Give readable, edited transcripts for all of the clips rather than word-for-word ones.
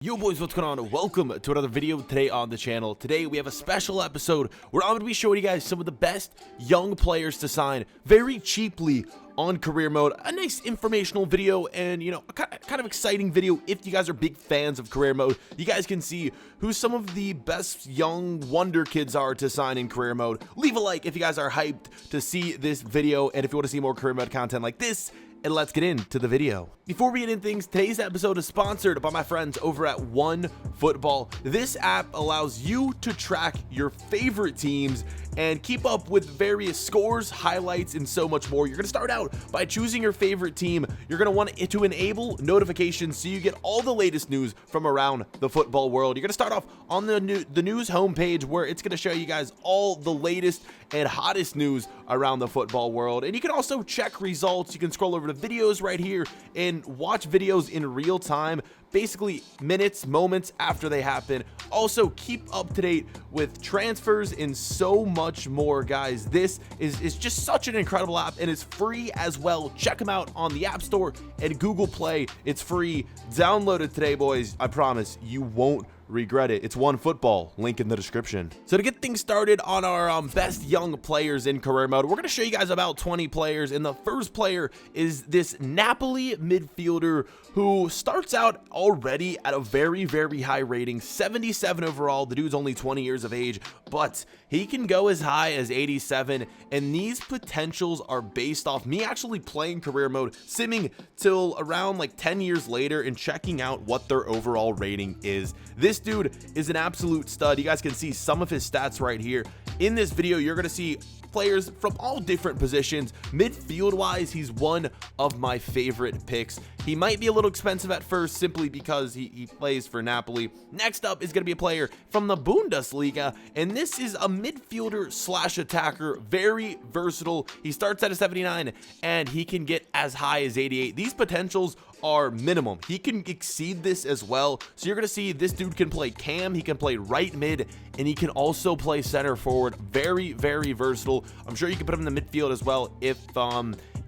Yo boys, what's going on? Welcome to another video today on the channel. Today we have a special episode where I'm going to be showing you guys some of the best young players to sign very cheaply on career mode. A nice informational video and, you know, a kind of exciting video if you guys are big fans of career mode. You guys can see who some of the best young Wonderkids are to sign in career mode. Leave a like if you guys are hyped to see this video and if you want to see more career mode content like this. And let's get into the video. Before we get into things, today's episode is sponsored by my friends over at OneFootball. This app allows you to track your favorite teams and keep up with various scores, highlights, and so much more. You're going to start out by choosing your favorite team. You're going to want it to enable notifications so you get all the latest news from around the football world. You're going to start off on the news homepage where it's going to show you guys all the latest and hottest news around the football world. And you can also check results. You can scroll over to videos right here and watch videos in real time, basically minutes, moments after they happen. Also keep up to date with transfers and so much more, guys. This is just such an incredible app and it's free as well. Check them out on the App Store and Google Play. It's free. Download it today, boys. I promise you won't regret it. It's OneFootball, link in the description. So to get things started on our best young players in career mode, we're going to show you guys about 20 players, and the first player is this Napoli midfielder who starts out already at a very high rating, 77 overall. The dude's only 20 years of age, but he can go as high as 87, and these potentials are based off me actually playing career mode, simming till around like 10 years later and checking out what their overall rating is. This dude is an absolute stud. You guys can see some of his stats right here. In this video, you're going to see players from all different positions. Midfield wise, he's one of my favorite picks. He might be a little expensive at first simply because he plays for Napoli. Next up is going to be a player from the Bundesliga, and this is a midfielder slash attacker, very versatile. He starts at a 79 and he can get as high as 88. These potentials are minimum. He can exceed this as well. So you're going to see this dude can play cam, he can play right mid, and he can also play center forward. Very versatile. I'm sure you can put him in the midfield as well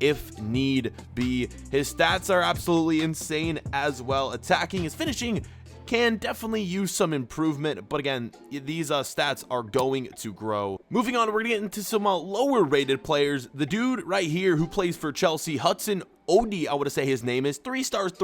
if need be. His stats are absolutely insane as well. Attacking, his finishing can definitely use some improvement, but again, these stats are going to grow. Moving on, we're gonna get into some lower rated players. The dude right here who plays for Chelsea, Hudson Odoi, I would say his name is, 3 stars,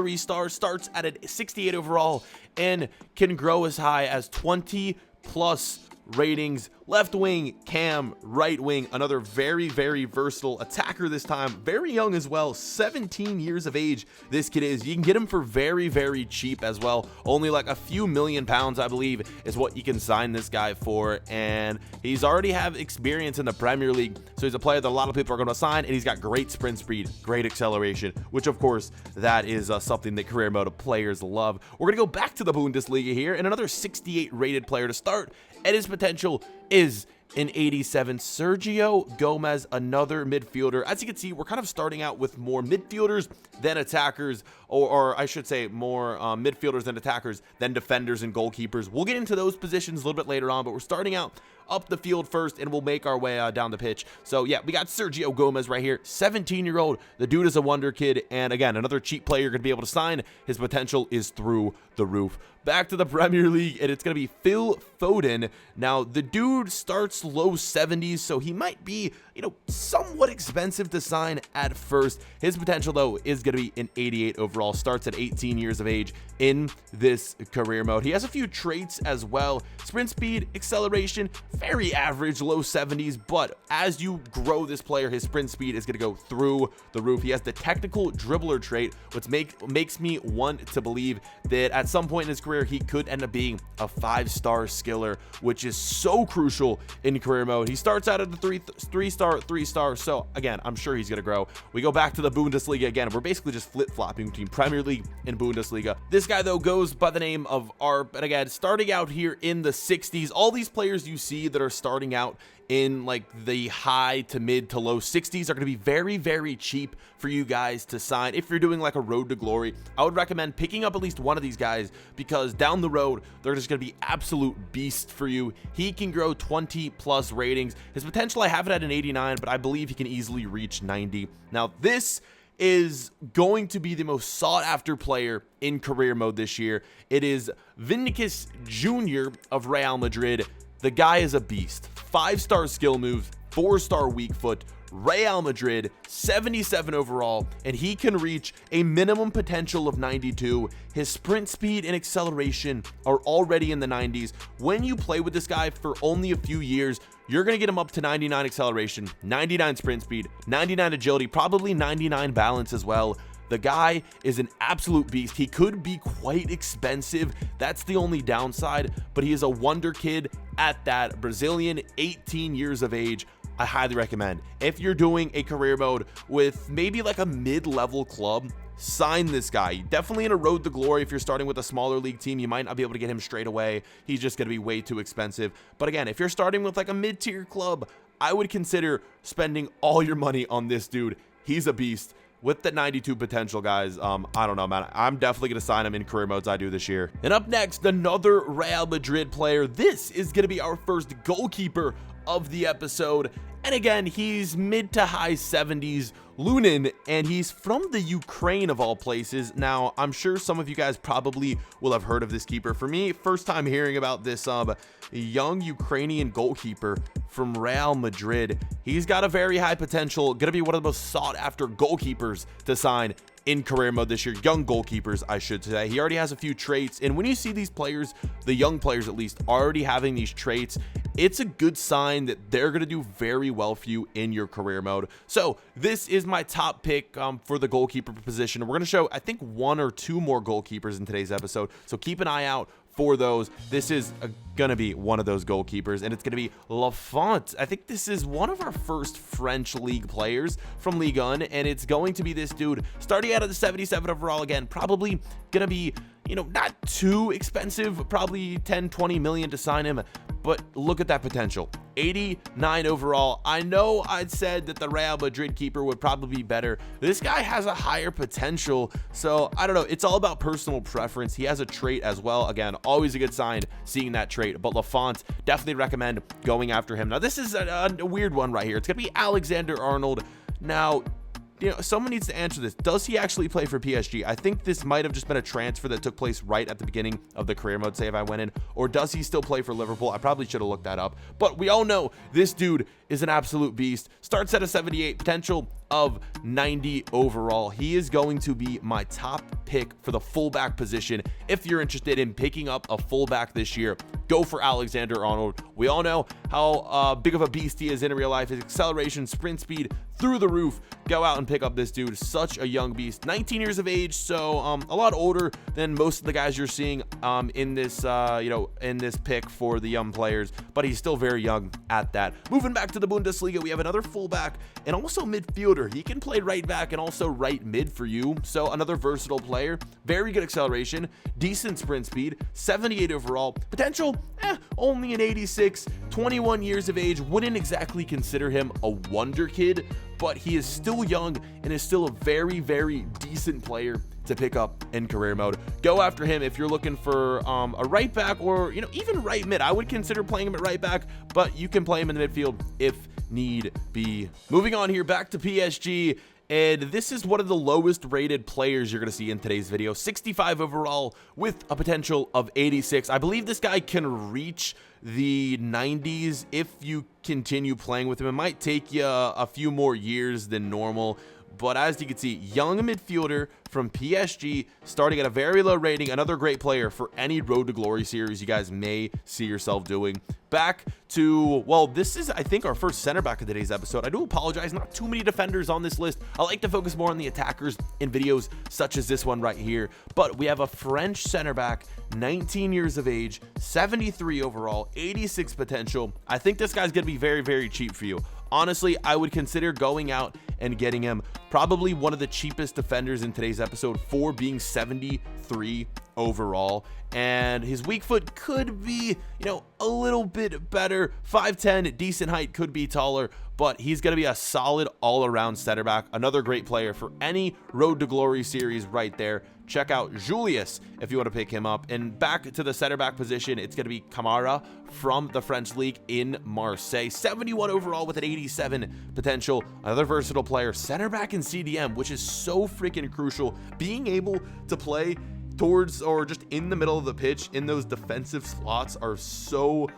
starts at a 68 overall and can grow as high as 20 plus ratings. Left wing, cam, right wing, another very versatile attacker this time. Very young as well, 17 years of age this kid is. You can get him for very cheap as well. Only like a few £1,000,000, I believe, is what you can sign this guy for. And he's already have experience in the Premier League, so he's a player that a lot of people are going to sign, and he's got great sprint speed, great acceleration, which of course, that is something that career mode players love. We're going to go back to the Bundesliga here, and another 68 rated player to start, and his potential is an 87. Sergio Gomez, another midfielder. As you can see, we're kind of starting out with more midfielders than attackers, or I should say more midfielders than attackers than defenders and goalkeepers. We'll get into those positions a little bit later on, but we're starting out up the field first, and we'll make our way down the pitch. So yeah, we got Sergio Gomez right here, 17-year-old. The dude is a wonder kid, and again, another cheap player you're going to be able to sign. His potential is through the roof. Back to the Premier League, and it's going to be Phil Foden. Now, the dude starts low 70s, so he might be, you know, somewhat expensive to sign at first. His potential, though, is going to be an 88 overall. Starts at 18 years of age in this career mode. He has a few traits as well. Sprint speed, acceleration, very average, low 70s, but as you grow this player, his sprint speed is going to go through the roof. He has the technical dribbler trait, which makes me want to believe that at some point in his career, he could end up being a 5-star skiller, which is so crucial in career mode. He starts out at the 3 star, so again, I'm sure he's going to grow. We go back to the Bundesliga again. We're basically just flip-flopping between Premier League and Bundesliga. This guy, though, goes by the name of Arp, and again, starting out here in the 60s. All these players you see that are starting out in like the high to mid to low 60s are going to be very cheap for you guys to sign. If you're doing like a road to glory, I would recommend picking up at least one of these guys, because down the road they're just going to be absolute beasts for you. He can grow 20 plus ratings. His potential, I have it at an 89, but I believe he can easily reach 90. Now this is going to be the most sought after player in career mode this year. It is Vinicius Jr. of Real Madrid. The guy is a beast. 5-star skill moves, 4-star weak foot, Real Madrid, 77 overall, and he can reach a minimum potential of 92. His sprint speed and acceleration are already in the 90s. When you play with this guy for only a few years, you're going to get him up to 99 acceleration, 99 sprint speed, 99 agility, probably 99 balance as well. The guy is an absolute beast. He could be quite expensive. That's the only downside, but he is a wonder kid at that. Brazilian, 18 years of age. I highly recommend. If you're doing a career mode with maybe like a mid-level club, sign this guy. Definitely in a road to glory. If you're starting with a smaller league team, you might not be able to get him straight away. He's just going to be way too expensive. But again, if you're starting with like a mid-tier club, I would consider spending all your money on this dude. He's a beast. With the 92 potential, guys, I don't know, man. I'm definitely going to sign him in career modes I do this year. And up next, another Real Madrid player. This is going to be our first goalkeeper of the episode. And again, he's mid to high 70s, Lunin, and he's from the Ukraine of all places. Now, I'm sure some of you guys probably will have heard of this keeper. For me, first time hearing about this young Ukrainian goalkeeper from Real Madrid. He's got a very high potential, gonna be one of the most sought after goalkeepers to sign in career mode this year. Young goalkeepers, I should say. He already has a few traits, and when you see these players, the young players at least, already having these traits, it's a good sign that they're going to do very well for you in your career mode. So this is my top pick for the goalkeeper position. We're going to show, I think, 1 or 2 more goalkeepers in today's episode, so keep an eye out for those. This is going to be one of those goalkeepers, and it's going to be Lafont. I think this is one of our first French league players from Ligue 1, and it's going to be this dude starting out at the 77 overall. Again, probably going to be, you know, not too expensive, probably 10-20 million to sign him, but look at that potential. 89 overall. I know I'd said that the Real Madrid keeper would probably be better. This guy has a higher potential, so I don't know. It's all about personal preference. He has a trait as well. Again, always a good sign seeing that trait, but Lafont, definitely recommend going after him. Now, this is a weird one right here. It's going to be Alexander-Arnold. Now, you know, someone needs to answer this. Does he actually play for PSG? I think this might have just been a transfer that took place right at the beginning of the career mode save I went in. Or does he still play for Liverpool? I probably should have looked that up. But we all know this dude is an absolute beast. Starts at a 78, potential of 90 overall. He is going to be my top pick for the fullback position. If you're interested in picking up a fullback this year, go for Alexander-Arnold. We all know how big of a beast he is in real life. His acceleration, sprint speed through the roof. Go out and pick up this dude. Such a young beast. 19 years of age, so a lot older than most of the guys you're seeing in this in this pick for the young players, but he's still very young at that. Moving back to the Bundesliga, we have another fullback and also midfielder. He can play right back and also right mid for you, so another versatile player. Very good acceleration, decent sprint speed, 78 overall, potential only an 86, 21 years of age. Wouldn't exactly consider him a wonder kid, but he is still young and is still a very, very decent player to pick up in career mode. Go after him if you're looking for a right back, or even right mid. I would consider playing him at right back, but you can play him in the midfield if need be. Moving on here, back to PSG. And this is one of the lowest rated players you're going to see in today's video. 65 overall with a potential of 86. I believe this guy can reach the 90s if you continue playing with him. It might take you a few more years than normal. But as you can see, young midfielder from PSG, starting at a very low rating. Another great player for any Road to Glory series you guys may see yourself doing. Back to, well, this is, I think, our first center back of today's episode. I do apologize, not too many defenders on this list. I like to focus more on the attackers in videos such as this one right here. But we have a French center back, 19 years of age, 73 overall, 86 potential. I think this guy's going to be very, very cheap for you. Honestly, I would consider going out and getting him. Probably one of the cheapest defenders in today's episode for being 73 overall. And his weak foot could be, a little bit better. 5'10", decent height, could be taller. but he's going to be a solid all-around center back. Another great player for any Road to Glory series right there. Check out Julius if you want to pick him up. And back to the center back position, it's going to be Camara from the French league in Marseille. 71 overall with an 87 potential. Another versatile player, center back in CDM, which is so freaking crucial. Being able to play towards or just in the middle of the pitch in those defensive slots are so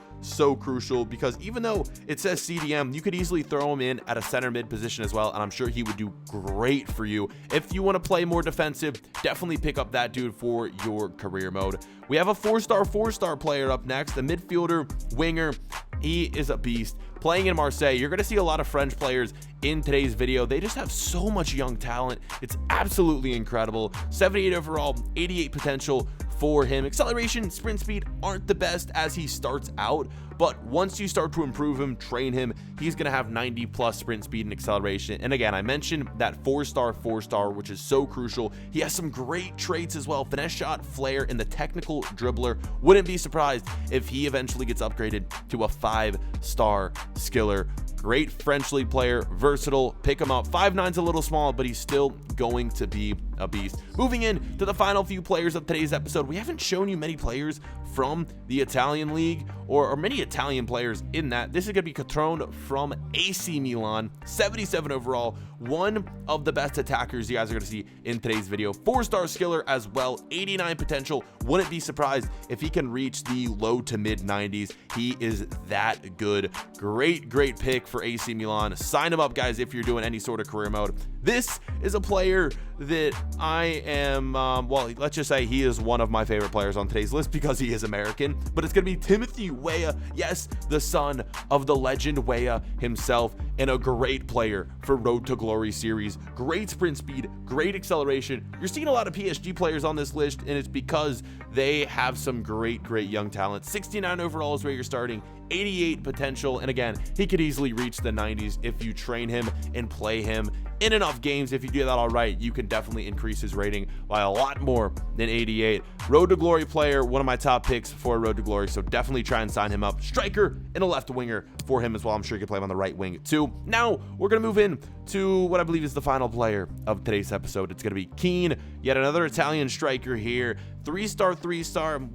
crucial, because even though it says CDM, you could easily throw him in at a center mid position as well, and I'm sure he would do great for you. If you want to play more defensive, definitely pick up that dude for your career mode. We have a 4-star player up next, the midfielder winger. He is a beast. Playing in Marseille, you're going to see a lot of French players in today's video. They just have so much young talent. It's absolutely incredible. 78 overall, 88 potential for him. Acceleration, sprint speed aren't the best as he starts out, but once you start to improve him, train him, he's going to have 90 plus sprint speed and acceleration. And again, I mentioned that 4-star, which is so crucial. He has some great traits as well: finesse shot, flair, and the technical dribbler. Wouldn't be surprised if he eventually gets upgraded to a 5-star skiller. Great French league player, versatile. Pick him up. 5'9's a little small, but he's still going to be a beast. Moving in to the final few players of today's episode, we haven't shown you many players from the Italian league or many Italian players in that. This is going to be Catrone from AC Milan, 77 overall, one of the best attackers you guys are going to see in today's video. 4-star skiller as well, 89 potential. Wouldn't be surprised if he can reach the low to mid 90s. He is that good. Great pick for AC Milan. Sign him up, guys, if you're doing any sort of career mode. This is a player that I am, well, let's just say he is one of my favorite players on today's list because he is American, but it's going to be Timothy Weah. Yes, the son of the legend Weah himself, and a great player for Road to Glory series. Great sprint speed, great acceleration. You're seeing a lot of PSG players on this list, and it's because they have some great young talent. 69 overall is where you're starting, 88 potential, and again, he could easily reach the 90s if you train him and play him in enough games. If you do that all right, you can definitely increase his rating by a lot more than 88. Road to Glory player, one of my top picks for Road to Glory, so definitely try and sign him up. Striker and a left winger for him as well. I'm sure you can play him on the right wing too. Now we're going to move in to what I believe is the final player of today's episode. It's going to be Keane, yet another Italian striker here. 3-star.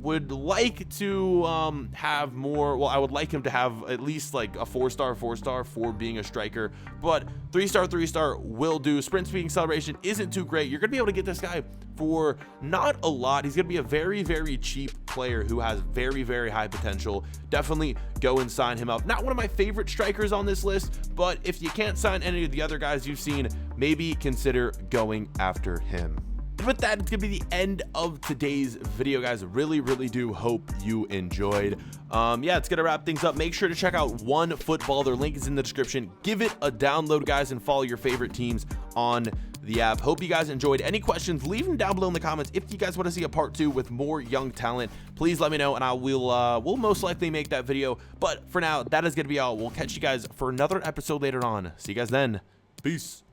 Would like to have more. Well, I would like him to have at least like a 4-star for being a striker, but 3-star will do. Sprint speed acceleration isn't too great. You're gonna be able to get this guy for not a lot. He's gonna be a very cheap player who has very high potential. Definitely go and sign him up. Not one of my favorite strikers on this list, but if you can't sign any of the other guys you've seen, maybe consider going after him. And with that, it's gonna be the end of today's video, guys. Really do hope you enjoyed. Yeah, it's gonna wrap things up. Make sure to check out OneFootball. Their link is in the description. Give it a download, guys, and follow your favorite teams on the app. Hope you guys enjoyed. Any questions, leave them down below in the comments. If you guys want to see a part 2 with more young talent, please let me know, and I will we'll most likely make that video. But for now, that is gonna be all. We'll catch you guys for another episode later on. See you guys then. Peace.